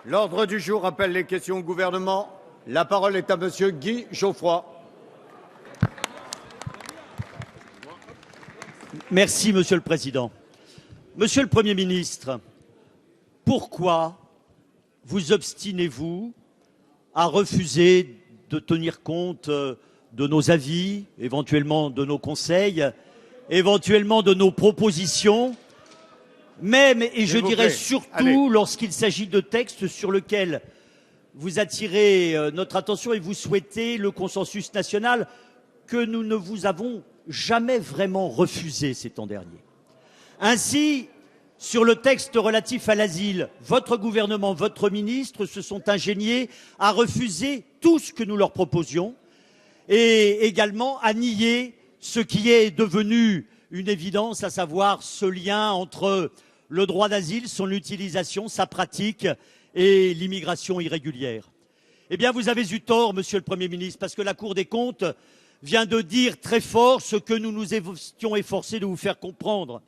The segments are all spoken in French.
L'ordre du jour appelle les questions au gouvernement. La parole est à monsieur Guy Geoffroy. Merci, Monsieur le Président. Monsieur le Premier ministre, pourquoi vous obstinez-vous à refuser de tenir compte de nos avis, éventuellement de nos conseils, éventuellement de nos propositions, même, et je dirais surtout, lorsqu'il s'agit de textes sur lesquels vous attirez notre attention et vous souhaitez le consensus national que nous ne vous avons jamais vraiment refusé ces temps derniers. Ainsi, sur le texte relatif à l'asile, votre gouvernement, votre ministre se sont ingéniés à refuser tout ce que nous leur proposions et également à nier ce qui est devenu une évidence, à savoir ce lien entre le droit d'asile, son utilisation, sa pratique et l'immigration irrégulière. Eh bien, vous avez eu tort, Monsieur le Premier ministre, parce que la Cour des comptes vient de dire très fort ce que nous nous étions efforcés de vous faire comprendre.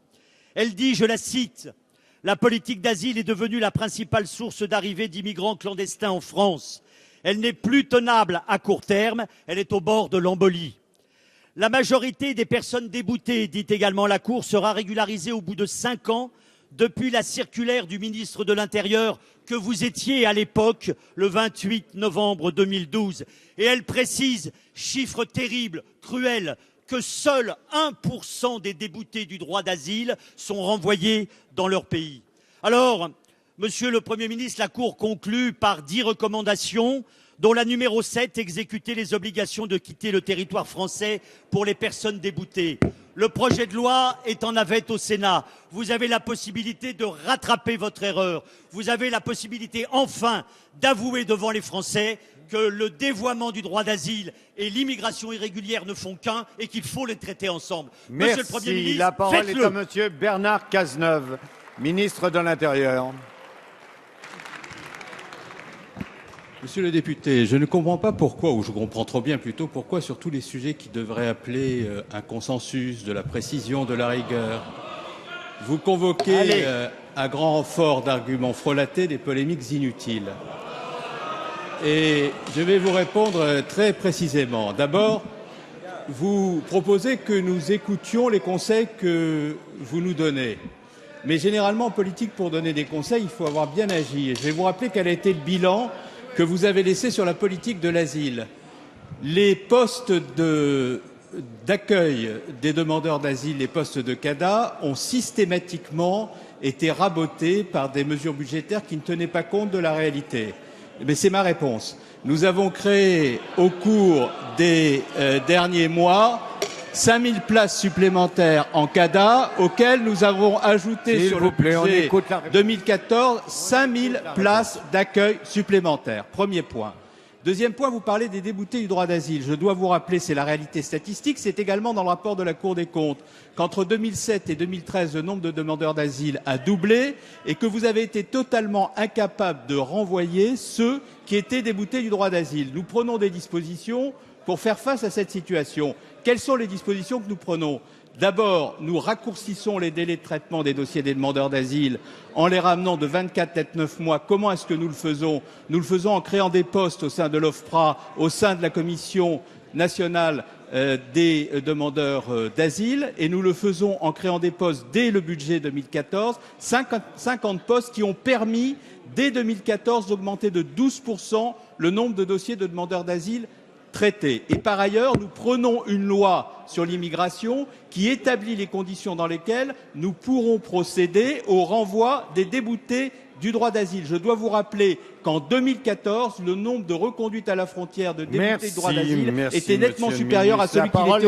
Elle dit, je la cite, « La politique d'asile est devenue la principale source d'arrivée d'immigrants clandestins en France. Elle n'est plus tenable à court terme, elle est au bord de l'embolie. La majorité des personnes déboutées, dit également la Cour, sera régularisée au bout de 5 ans depuis la circulaire du ministre de l'Intérieur que vous étiez à l'époque, le 28 novembre 2012. Et elle précise, chiffre terrible, cruel, que seuls 1% des déboutés du droit d'asile sont renvoyés dans leur pays. Alors, Monsieur le Premier ministre, la Cour conclut par 10 recommandations, dont la numéro 7, exécuter les obligations de quitter le territoire français pour les personnes déboutées. Le projet de loi est en navette au Sénat. Vous avez la possibilité de rattraper votre erreur. Vous avez la possibilité, enfin, d'avouer devant les Français que le dévoiement du droit d'asile et l'immigration irrégulière ne font qu'un et qu'il faut les traiter ensemble. Merci. Monsieur le Premier ministre, la parole faites-le. est à monsieur Bernard Cazeneuve, ministre de l'Intérieur. Monsieur le député, je ne comprends pas pourquoi, ou je comprends trop bien plutôt, pourquoi sur tous les sujets qui devraient appeler un consensus, de la précision, de la rigueur, vous convoquez à grand renfort d'arguments frelatés des polémiques inutiles. Et je vais vous répondre très précisément. D'abord, vous proposez que nous écoutions les conseils que vous nous donnez. Mais généralement, en politique, pour donner des conseils, il faut avoir bien agi. Et je vais vous rappeler quel a été le bilan que vous avez laissé sur la politique de l'asile. Les postes d'accueil des demandeurs d'asile, les postes de CADA, ont systématiquement été rabotés par des mesures budgétaires qui ne tenaient pas compte de la réalité. Mais c'est ma réponse. Nous avons créé au cours des derniers mois 5000 places supplémentaires en CADA, auxquelles nous avons ajouté sur le budget 2014 5000 places d'accueil supplémentaires. Premier point. Deuxième point, vous parlez des déboutés du droit d'asile. Je dois vous rappeler, c'est la réalité statistique, c'est également dans le rapport de la Cour des comptes, qu'entre 2007 et 2013, le nombre de demandeurs d'asile a doublé et que vous avez été totalement incapable de renvoyer ceux qui étaient déboutés du droit d'asile. Nous prenons des dispositions pour faire face à cette situation. Quelles sont les dispositions que nous prenons ? D'abord, nous raccourcissons les délais de traitement des dossiers des demandeurs d'asile en les ramenant de 24 à 9 mois. Comment est-ce que nous le faisons ? Nous le faisons en créant des postes au sein de l'OFPRA, au sein de la Commission nationale des demandeurs d'asile, et nous le faisons en créant des postes dès le budget 2014, 50 postes qui ont permis, dès 2014, d'augmenter de 12% le nombre de dossiers de demandeurs d'asile traités. Et par ailleurs, nous prenons une loi sur l'immigration qui établit les conditions dans lesquelles nous pourrons procéder au renvoi des déboutés du droit d'asile. Je dois vous rappeler qu'en 2014, le nombre de reconduites à la frontière de déboutés du droit d'asile était nettement supérieur à celui qui était